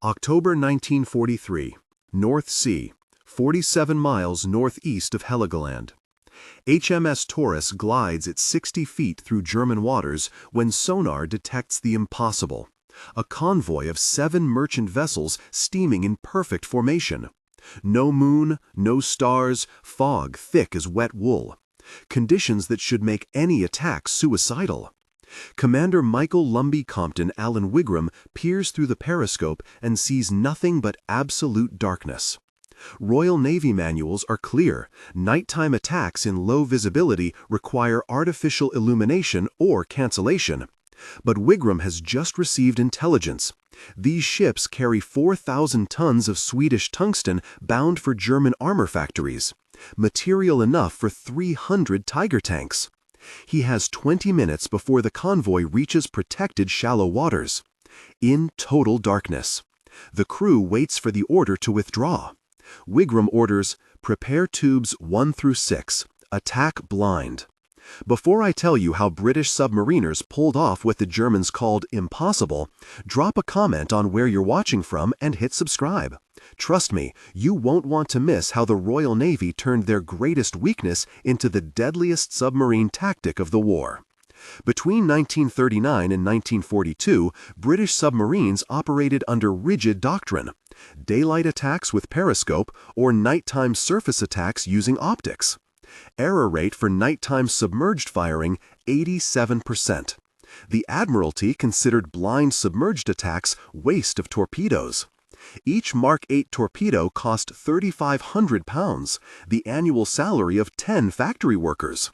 October 1943, North Sea, 47 miles northeast of Heligoland. HMS Taurus glides at 60 feet through German waters when sonar detects the impossible. A convoy of 7 merchant vessels steaming in perfect formation. No moon, no stars, fog thick as wet wool. Conditions that should make any attack suicidal. Commander Michael Lumbee Compton Alan Wigram peers through the periscope and sees nothing but absolute darkness. Royal Navy manuals are clear. Nighttime attacks in low visibility require artificial illumination or cancellation. But Wigram has just received intelligence. These ships carry 4,000 tons of Swedish tungsten bound for German armor factories. Material enough for 300 Tiger tanks. He has 20 minutes before the convoy reaches protected shallow waters. In total darkness. The crew waits for the order to withdraw. Wigram orders, "Prepare tubes 1 through 6. Attack blind." Before I tell you how British submariners pulled off what the Germans called impossible, drop a comment on where you're watching from and hit subscribe. Trust me, you won't want to miss how the Royal Navy turned their greatest weakness into the deadliest submarine tactic of the war. Between 1939 and 1942, British submarines operated under rigid doctrine: daylight attacks with periscope or nighttime surface attacks using optics. Error rate for nighttime submerged firing, 87%. The Admiralty considered blind submerged attacks waste of torpedoes. Each Mark 8 torpedo cost £3,500, the annual salary of 10 factory workers.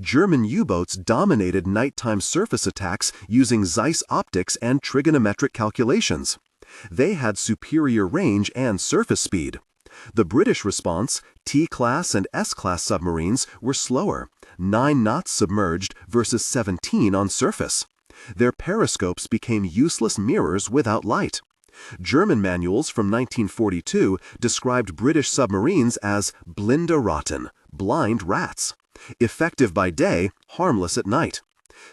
German U-boats dominated nighttime surface attacks using Zeiss optics and trigonometric calculations. They had superior range and surface speed. The British response, T-class and S-class submarines, were slower, 9 knots submerged versus 17 on surface. Their periscopes became useless mirrors without light. German manuals from 1942 described British submarines as blinde Ratten, blind rats. Effective by day, harmless at night.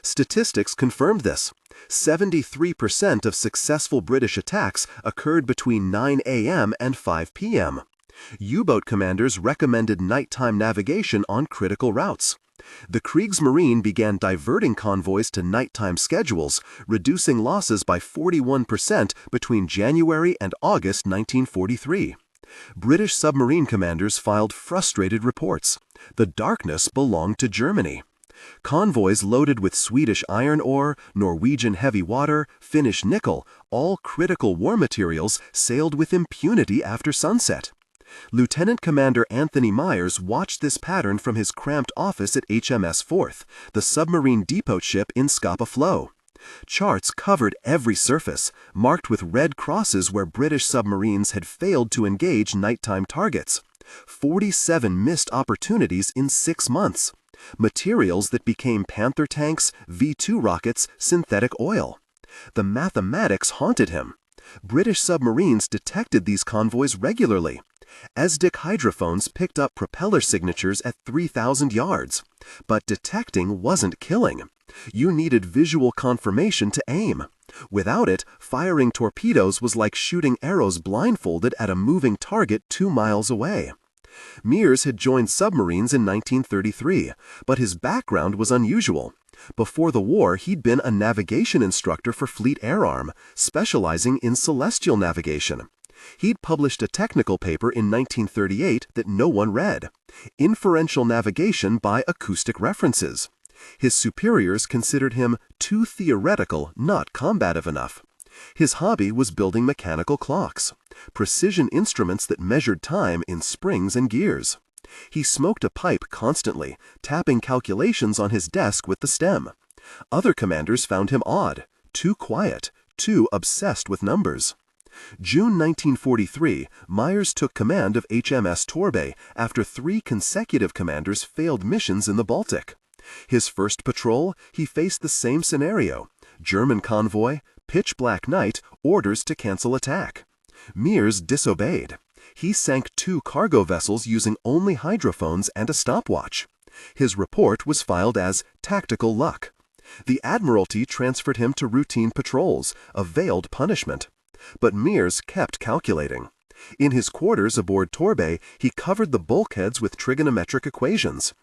Statistics confirmed this. 73% of successful British attacks occurred between 9 a.m. and 5 p.m. U-boat commanders recommended nighttime navigation on critical routes. The Kriegsmarine began diverting convoys to nighttime schedules, reducing losses by 41% between January and August 1943. British submarine commanders filed frustrated reports. The darkness belonged to Germany. Convoys loaded with Swedish iron ore, Norwegian heavy water, Finnish nickel, all critical war materials, sailed with impunity after sunset. Lieutenant Commander Anthony Miers watched this pattern from his cramped office at HMS Forth, the submarine depot ship in Scapa Flow. Charts covered every surface, marked with red crosses where British submarines had failed to engage nighttime targets. 47 missed opportunities in 6 months. Materials that became Panther tanks, V-2 rockets, synthetic oil. The mathematics haunted him. British submarines detected these convoys regularly. ESDIC hydrophones picked up propeller signatures at 3,000 yards. But detecting wasn't killing. You needed visual confirmation to aim. Without it, firing torpedoes was like shooting arrows blindfolded at a moving target 2 miles away. Miers had joined submarines in 1933, but his background was unusual. Before the war, he'd been a navigation instructor for Fleet Air Arm, specializing in celestial navigation. He'd published a technical paper in 1938 that no one read: Inferential Navigation by Acoustic References. His superiors considered him too theoretical, not combative enough. His hobby was building mechanical clocks, precision instruments that measured time in springs and gears. He smoked a pipe constantly, tapping calculations on his desk with the stem. Other commanders found him odd, too quiet, too obsessed with numbers. June 1943, Miers took command of HMS Taurus after 3 consecutive commanders failed missions in the Baltic. His first patrol, he faced the same scenario: German convoy, pitch black night, orders to cancel attack. Miers disobeyed. He sank 2 cargo vessels using only hydrophones and a stopwatch. His report was filed as tactical luck. The Admiralty transferred him to routine patrols, a veiled punishment. But Miers kept calculating. In his quarters aboard Torbay, he covered the bulkheads with trigonometric equations.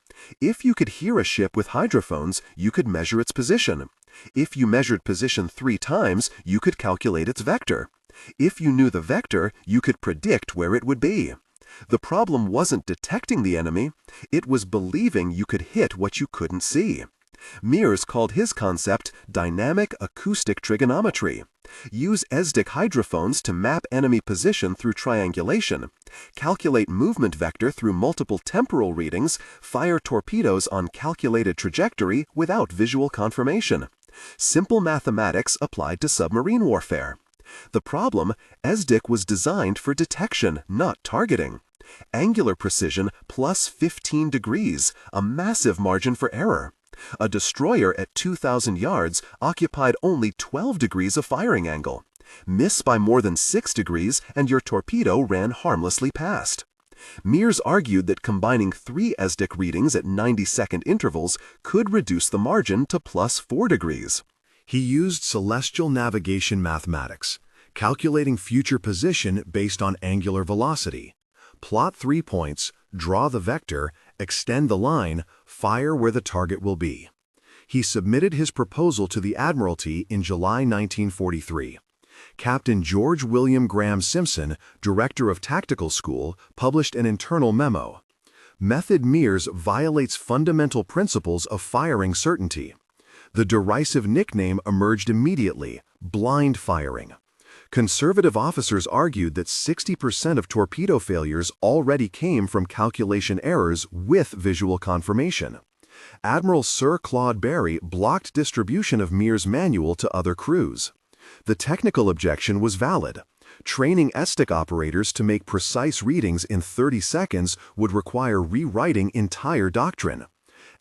If you could hear a ship with hydrophones, you could measure its position. If you measured position 3 times, you could calculate its vector. If you knew the vector, you could predict where it would be. The problem wasn't detecting the enemy, it was believing you could hit what you couldn't see. Miers called his concept dynamic acoustic trigonometry. Use ESDIC hydrophones to map enemy position through triangulation, calculate movement vector through multiple temporal readings, fire torpedoes on calculated trajectory without visual confirmation. Simple mathematics applied to submarine warfare. The problem, ESDIC was designed for detection, not targeting. Angular precision plus 15 degrees, a massive margin for error. A destroyer at 2,000 yards occupied only 12 degrees of firing angle. Miss by more than 6 degrees and your torpedo ran harmlessly past. Miers argued that combining 3 ESDIC readings at 90-second intervals could reduce the margin to plus 4 degrees. He used celestial navigation mathematics, calculating future position based on angular velocity. Plot 3 points, draw the vector, extend the line, fire where the target will be. He submitted his proposal to the Admiralty in July 1943. Captain George William Graham Simpson, director of Tactical School, published an internal memo. Method Miers violates fundamental principles of firing certainty. The derisive nickname emerged immediately, blind firing. Conservative officers argued that 60% of torpedo failures already came from calculation errors with visual confirmation. Admiral Sir Claude Berry blocked distribution of Miers' manual to other crews. The technical objection was valid. Training ESDIC operators to make precise readings in 30 seconds would require rewriting entire doctrine.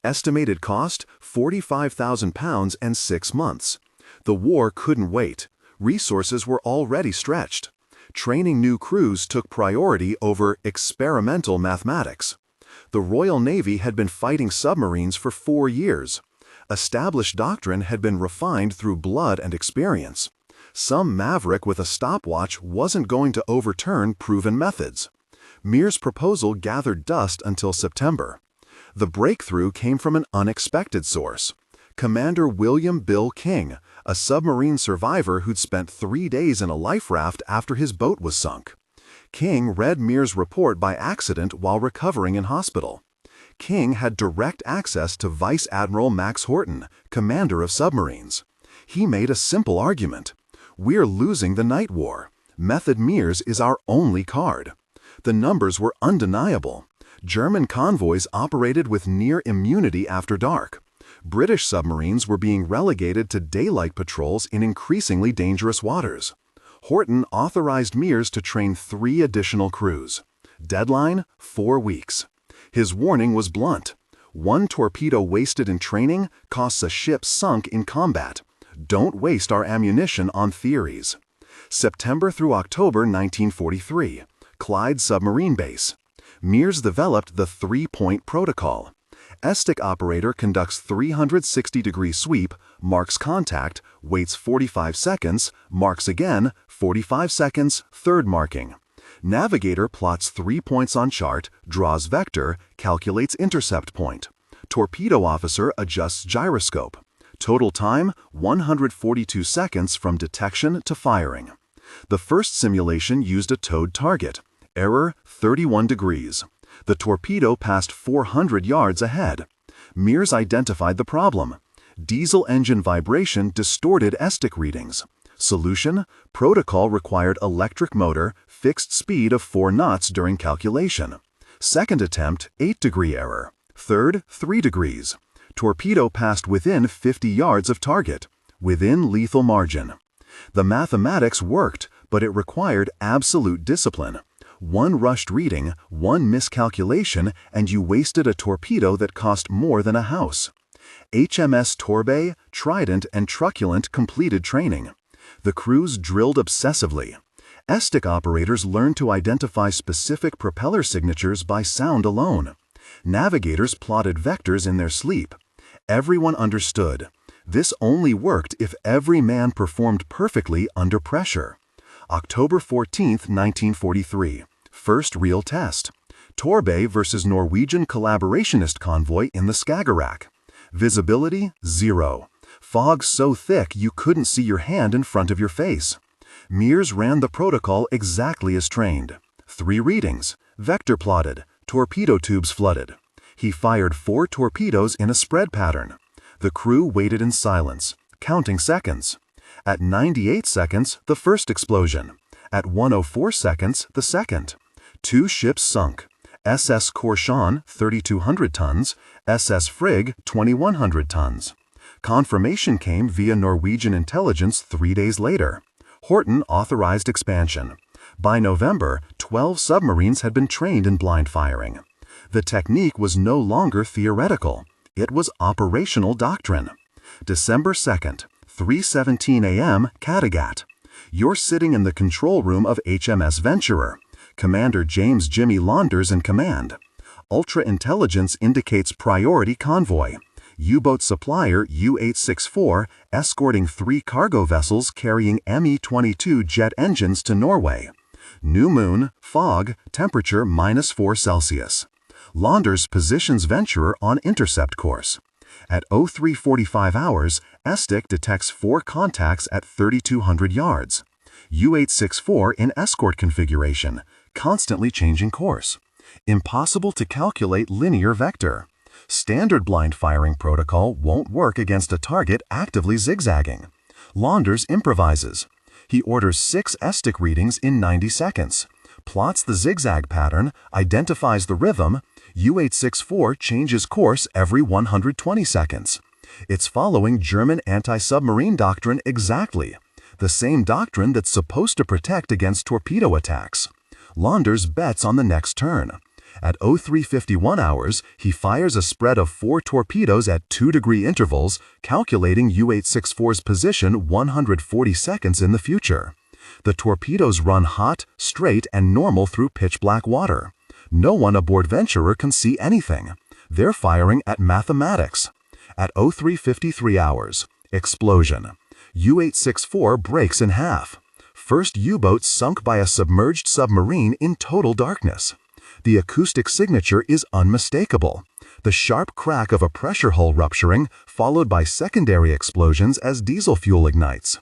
Estimated cost, £45,000 and 6 months. The war couldn't wait. Resources were already stretched. Training new crews took priority over experimental mathematics. The Royal Navy had been fighting submarines for 4 years. Established doctrine had been refined through blood and experience. Some maverick with a stopwatch wasn't going to overturn proven methods. Miers' proposal gathered dust until September. The breakthrough came from an unexpected source. Commander William Bill King, a submarine survivor who'd spent 3 days in a life raft after his boat was sunk. King read Miers' report by accident while recovering in hospital. King had direct access to Vice Admiral Max Horton, commander of submarines. He made a simple argument. We're losing the night war. Method Miers is our only card. The numbers were undeniable. German convoys operated with near immunity after dark. British submarines were being relegated to daylight patrols in increasingly dangerous waters. Horton authorized Miers to train 3 additional crews. Deadline, 4 weeks. His warning was blunt. 1 torpedo wasted in training costs a ship sunk in combat. Don't waste our ammunition on theories. September through October 1943, Clyde Submarine Base. Miers developed the 3-point protocol. ESDIC operator conducts 360-degree sweep, marks contact, waits 45 seconds, marks again, 45 seconds, third marking. Navigator plots 3 points on chart, draws vector, calculates intercept point. Torpedo officer adjusts gyroscope. Total time, 142 seconds from detection to firing. The first simulation used a towed target. Error, 31 degrees. The torpedo passed 400 yards ahead. Miers identified the problem. Diesel engine vibration distorted ESDIC readings. Solution: protocol required electric motor, fixed speed of 4 knots during calculation. Second attempt, 8-degree error. Third, 3 degrees. Torpedo passed within 50 yards of target, within lethal margin. The mathematics worked, but it required absolute discipline. 1 rushed reading, 1 miscalculation, and you wasted a torpedo that cost more than a house. HMS Taurus, Trident, and Truculent completed training. The crews drilled obsessively. ESDIC operators learned to identify specific propeller signatures by sound alone. Navigators plotted vectors in their sleep. Everyone understood. This only worked if every man performed perfectly under pressure. October 14, 1943. First real test. Torpedoed versus Norwegian collaborationist convoy in the Skagerrak. Visibility, 0. Fog so thick you couldn't see your hand in front of your face. Miers ran the protocol exactly as trained. 3 readings. Vector plotted. Torpedo tubes flooded. He fired 4 torpedoes in a spread pattern. The crew waited in silence, counting seconds. At 98 seconds, the first explosion. At 104 seconds, the second. 2 ships sunk. SS Corchon, 3,200 tons, SS Frigg, 2,100 tons. Confirmation came via Norwegian intelligence 3 days later. Horten authorized expansion. By November, 12 submarines had been trained in blind firing. The technique was no longer theoretical. It was operational doctrine. December 2nd, 3:17 a.m., Kattegat. You're sitting in the control room of HMS Venturer. Commander James Jimmy Launders in command. Ultra intelligence indicates priority convoy. U-boat supplier U-864 escorting 3 cargo vessels carrying Me-22 jet engines to Norway. New moon, fog, temperature -4 Celsius. Launders positions Venturer on intercept course. At 03:45 hours, Estic detects 4 contacts at 3,200 yards. U-864 in escort configuration, constantly changing course. Impossible to calculate linear vector. Standard blind firing protocol won't work against a target actively zigzagging. Launders improvises. He orders 6 Estic readings in 90 seconds. Plots the zigzag pattern, identifies the rhythm. U-864 changes course every 120 seconds. It's following German anti-submarine doctrine exactly. The same doctrine that's supposed to protect against torpedo attacks. Launders bets on the next turn. At 03:51 hours, he fires a spread of 4 torpedoes at 2-degree intervals, calculating U-864's position 140 seconds in the future. The torpedoes run hot, straight, and normal through pitch-black water. No one aboard Venturer can see anything. They're firing at mathematics. At 03:53 hours, explosion. U-864 breaks in half. First U-boat sunk by a submerged submarine in total darkness. The acoustic signature is unmistakable. The sharp crack of a pressure hull rupturing, followed by secondary explosions as diesel fuel ignites.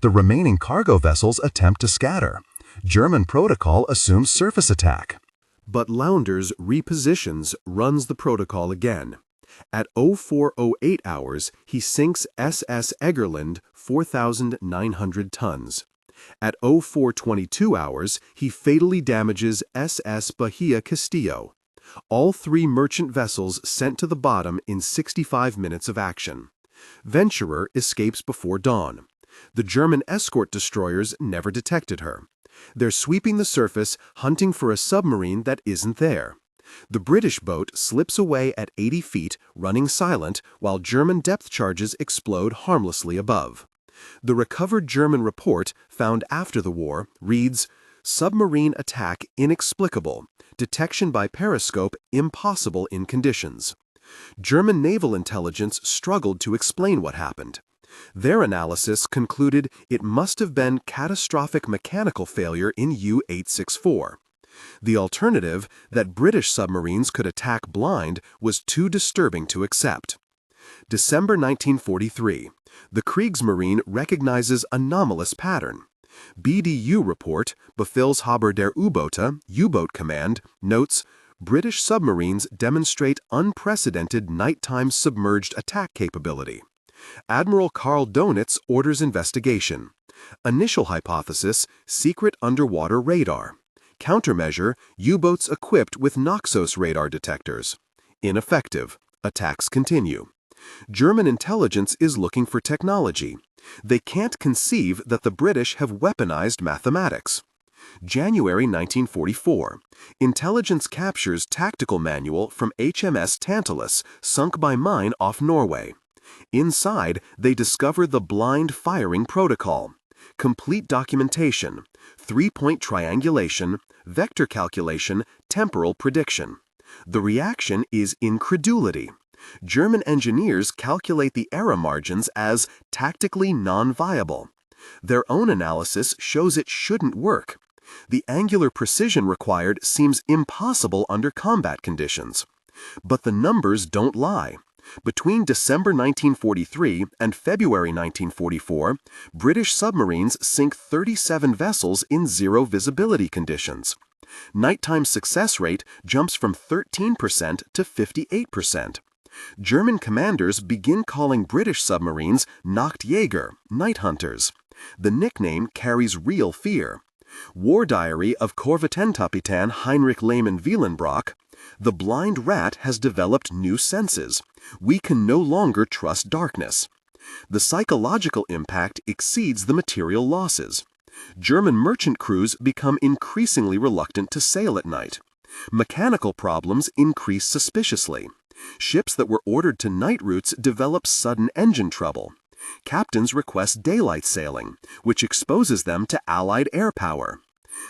The remaining cargo vessels attempt to scatter. German protocol assumes surface attack. But Launders repositions, runs the protocol again. At 04:08 hours, he sinks SS Egerland, 4,900 tons. At 04:22 hours, he fatally damages SS Bahia Castillo. All 3 merchant vessels sent to the bottom in 65 minutes of action. Venturer escapes before dawn. The German escort destroyers never detected her. They're sweeping the surface, hunting for a submarine that isn't there. The British boat slips away at 80 feet, running silent, while German depth charges explode harmlessly above. The recovered German report, found after the war, reads, "Submarine attack inexplicable. Detection by periscope impossible in conditions." German naval intelligence struggled to explain what happened. Their analysis concluded it must have been catastrophic mechanical failure in U-864. The alternative, that British submarines could attack blind, was too disturbing to accept. December 1943. The Kriegsmarine recognizes anomalous pattern. BDU report, Befehlshaber der U-Boote, U-boat command, notes, British submarines demonstrate unprecedented nighttime submerged attack capability. Admiral Karl Donitz orders investigation. Initial hypothesis, secret underwater radar. Countermeasure, U-boats equipped with Noxos radar detectors. Ineffective. Attacks continue. German intelligence is looking for technology. They can't conceive that the British have weaponized mathematics. January 1944. Intelligence captures tactical manual from HMS Taurus, sunk by mine off Norway. Inside, they discover the blind firing protocol. Complete documentation, 3-point triangulation, vector calculation, temporal prediction. The reaction is incredulity. German engineers calculate the error margins as tactically non-viable. Their own analysis shows it shouldn't work. The angular precision required seems impossible under combat conditions. But the numbers don't lie. Between December 1943 and February 1944, British submarines sink 37 vessels in zero visibility conditions. Nighttime success rate jumps from 13% to 58%. German commanders begin calling British submarines Nachtjäger, night hunters. The nickname carries real fear. War Diary of Korvettenkapitän Heinrich Lehmann Wielenbrock: "The blind rat has developed new senses. We can no longer trust darkness." The psychological impact exceeds the material losses. German merchant crews become increasingly reluctant to sail at night. Mechanical problems increase suspiciously. Ships that were ordered to night routes develop sudden engine trouble. Captains request daylight sailing, which exposes them to Allied air power.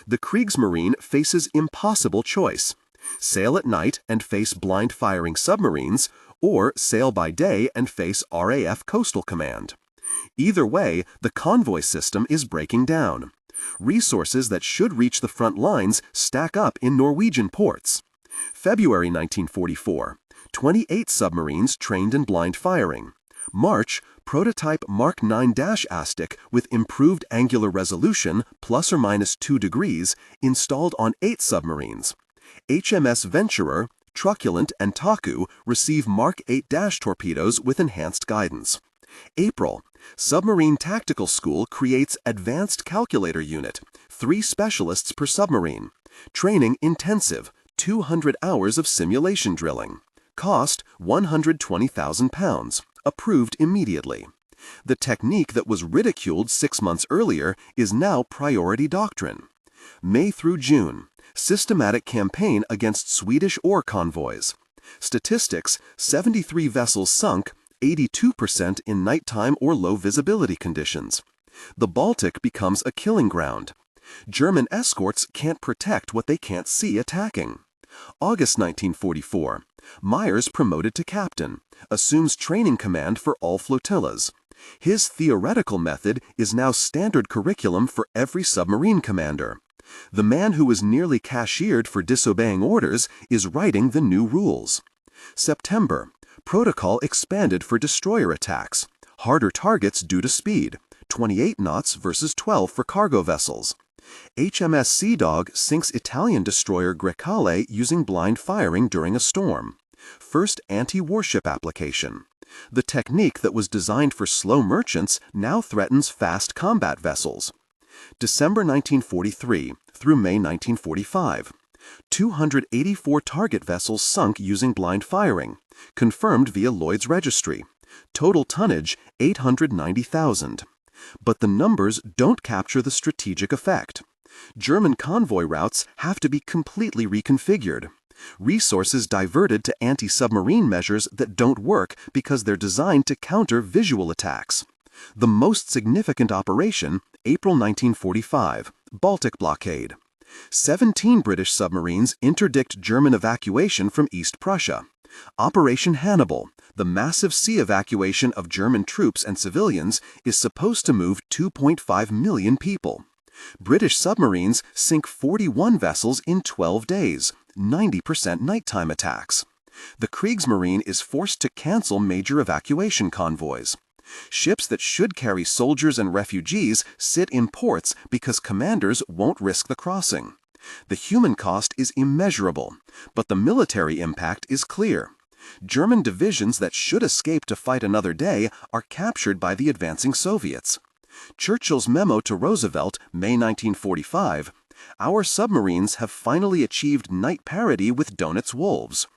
The Kriegsmarine faces impossible choice: sail at night and face blind-firing submarines, or sail by day and face RAF Coastal Command. Either way, the convoy system is breaking down. Resources that should reach the front lines stack up in Norwegian ports. February 1944, 28 submarines trained in blind firing. March, prototype Mark 9-Astic with improved angular resolution plus or minus 2 degrees installed on 8 submarines. HMS Venturer, Truculent, and Taku receive Mark 8- torpedoes with enhanced guidance. April, Submarine Tactical School creates Advanced Calculator Unit, 3 specialists per submarine. Training intensive, 200 hours of simulation drilling. Cost £120,000. Approved immediately. The technique that was ridiculed 6 months earlier is now priority doctrine. May through June, systematic campaign against Swedish ore convoys. Statistics: 73 vessels sunk, 82% in nighttime or low visibility conditions. The Baltic becomes a killing ground. German escorts can't protect what they can't see attacking. August 1944. Miers promoted to captain, assumes training command for all flotillas. His theoretical method is now standard curriculum for every submarine commander. The man who was nearly cashiered for disobeying orders is writing the new rules. September. Protocol expanded for destroyer attacks. Harder targets due to speed, 28 knots versus 12 for cargo vessels. HMS Sea Dog sinks Italian destroyer Grecale using blind firing during a storm. First anti-warship application. The technique that was designed for slow merchants now threatens fast combat vessels. December 1943 through May 1945. 284 target vessels sunk using blind firing, confirmed via Lloyd's Registry. Total tonnage 890,000. But the numbers don't capture the strategic effect. German convoy routes have to be completely reconfigured. Resources diverted to anti-submarine measures that don't work because they're designed to counter visual attacks. The most significant operation, April 1945, Baltic blockade. 17 British submarines interdict German evacuation from East Prussia. Operation Hannibal, the massive sea evacuation of German troops and civilians, is supposed to move 2.5 million people. British submarines sink 41 vessels in 12 days, 90% nighttime attacks. The Kriegsmarine is forced to cancel major evacuation convoys. Ships that should carry soldiers and refugees sit in ports because commanders won't risk the crossing. The human cost is immeasurable, but the military impact is clear. German divisions that should escape to fight another day are captured by the advancing Soviets. Churchill's memo to Roosevelt, May 1945, "Our submarines have finally achieved night parity with Donet's wolves."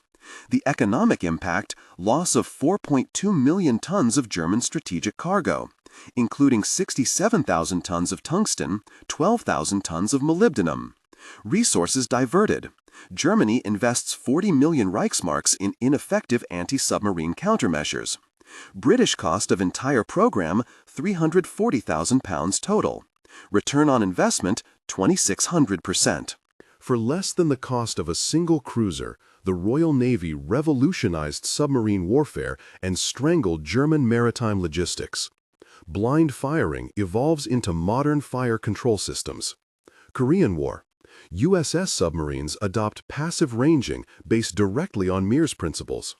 The economic impact: loss of 4.2 million tons of German strategic cargo, including 67,000 tons of tungsten, 12,000 tons of molybdenum. Resources diverted. Germany invests 40 million Reichsmarks in ineffective anti-submarine countermeasures. British cost of entire program, £340,000 total. Return on investment, 2,600%. For less than the cost of a single cruiser, the Royal Navy revolutionized submarine warfare and strangled German maritime logistics. Blind firing evolves into modern fire control systems. Korean War. USS submarines adopt passive ranging based directly on Miers principles.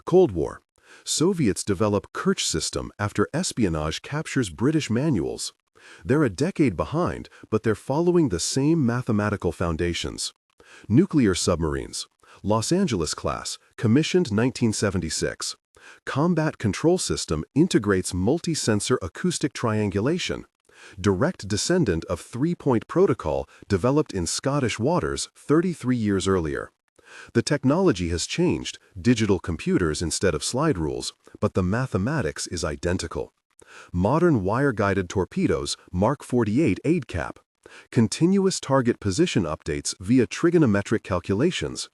Cold War. Soviets develop Kerch system after espionage captures British manuals. They're a decade behind, but they're following the same mathematical foundations. Nuclear submarines. Los Angeles class, commissioned 1976. Combat control system integrates multi-sensor acoustic triangulation. Direct descendant of three-point protocol developed in Scottish waters 33 years earlier. The technology has changed, digital computers instead of slide rules, but the mathematics is identical. Modern wire-guided torpedoes, Mark 48 aid cap. Continuous target position updates via trigonometric calculations.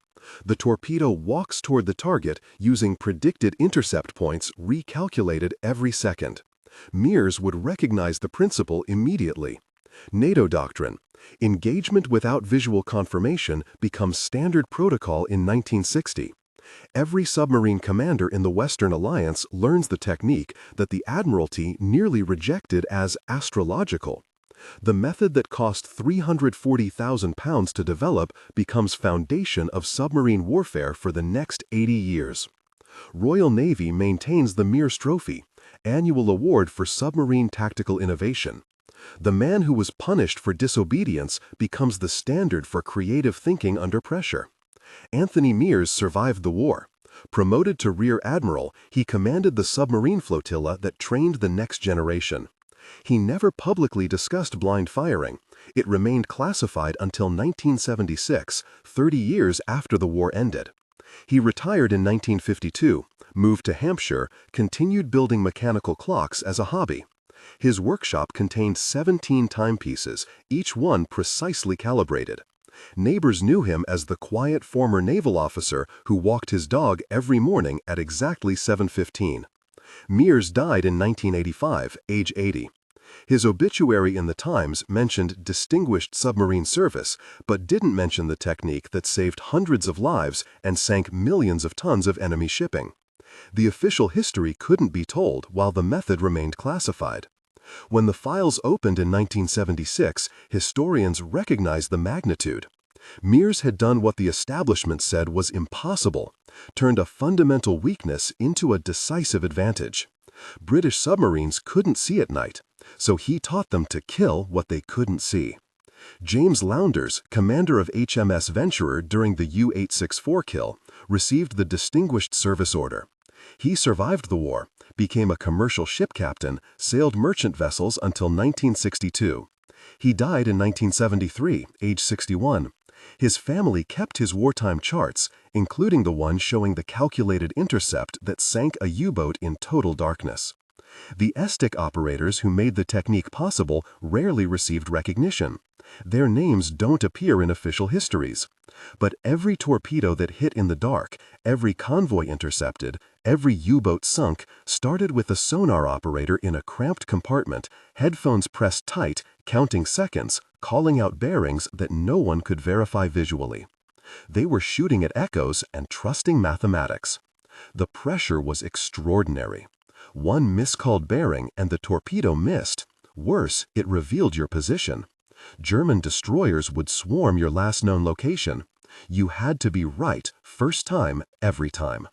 The torpedo walks toward the target using predicted intercept points recalculated every second. Miers would recognize the principle immediately. NATO doctrine. Engagement without visual confirmation becomes standard protocol in 1960. Every submarine commander in the Western Alliance learns the technique that the Admiralty nearly rejected as astrological. The method that cost £340,000 to develop becomes foundation of submarine warfare for the next 80 years. Royal Navy maintains the Miers Trophy, annual award for submarine tactical innovation. The man who was punished for disobedience becomes the standard for creative thinking under pressure. Anthony Miers survived the war. Promoted to Rear Admiral, he commanded the submarine flotilla that trained the next generation. He never publicly discussed blind firing. It remained classified until 1976, 30 years after the war ended. He retired in 1952, moved to Hampshire, continued building mechanical clocks as a hobby. His workshop contained 17 timepieces, each one precisely calibrated. Neighbors knew him as the quiet former naval officer who walked his dog every morning at exactly 7:15. Miers died in 1985, age 80. His obituary in the Times mentioned distinguished submarine service, but didn't mention the technique that saved hundreds of lives and sank millions of tons of enemy shipping. The official history couldn't be told while the method remained classified. When the files opened in 1976, historians recognized the magnitude. Miers had done what the establishment said was impossible, turned a fundamental weakness into a decisive advantage. British submarines couldn't see at night, so he taught them to kill what they couldn't see. James Lounders, commander of HMS Venturer during the U-864 kill, received the Distinguished Service Order. He survived the war, became a commercial ship captain, sailed merchant vessels until 1962. He died in 1973, age 61. His family kept his wartime charts, including the one showing the calculated intercept that sank a U-boat in total darkness. The ESTIC operators who made the technique possible rarely received recognition. Their names don't appear in official histories. But every torpedo that hit in the dark, every convoy intercepted, every U-boat sunk started with a sonar operator in a cramped compartment, headphones pressed tight, counting seconds, calling out bearings that no one could verify visually. They were shooting at echoes and trusting mathematics. The pressure was extraordinary. One miscalled bearing and the torpedo missed. Worse, it revealed your position. German destroyers would swarm your last known location. You had to be right, first time, every time.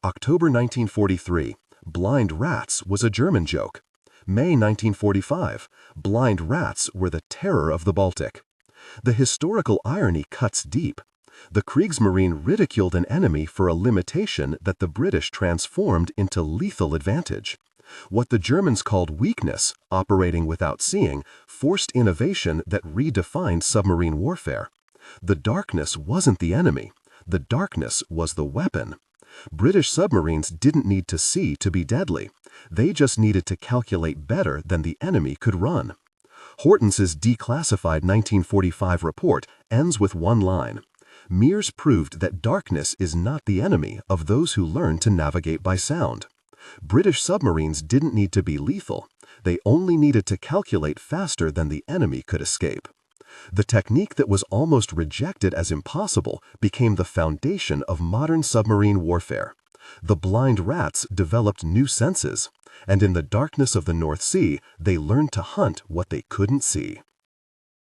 October 1943, blind rats was a German joke. May 1945, blind rats were the terror of the Baltic. The historical irony cuts deep. The Kriegsmarine ridiculed an enemy for a limitation that the British transformed into lethal advantage. What the Germans called weakness, operating without seeing, forced innovation that redefined submarine warfare. The darkness wasn't the enemy. The darkness was the weapon. British submarines didn't need to see to be deadly. They just needed to calculate better than the enemy could run. Hortens's declassified 1945 report ends with one line. Miers proved that darkness is not the enemy of those who learn to navigate by sound. British submarines didn't need to be lethal. They only needed to calculate faster than the enemy could escape. The technique that was almost rejected as impossible became the foundation of modern submarine warfare. The blind rats developed new senses, and in the darkness of the North Sea, they learned to hunt what they couldn't see.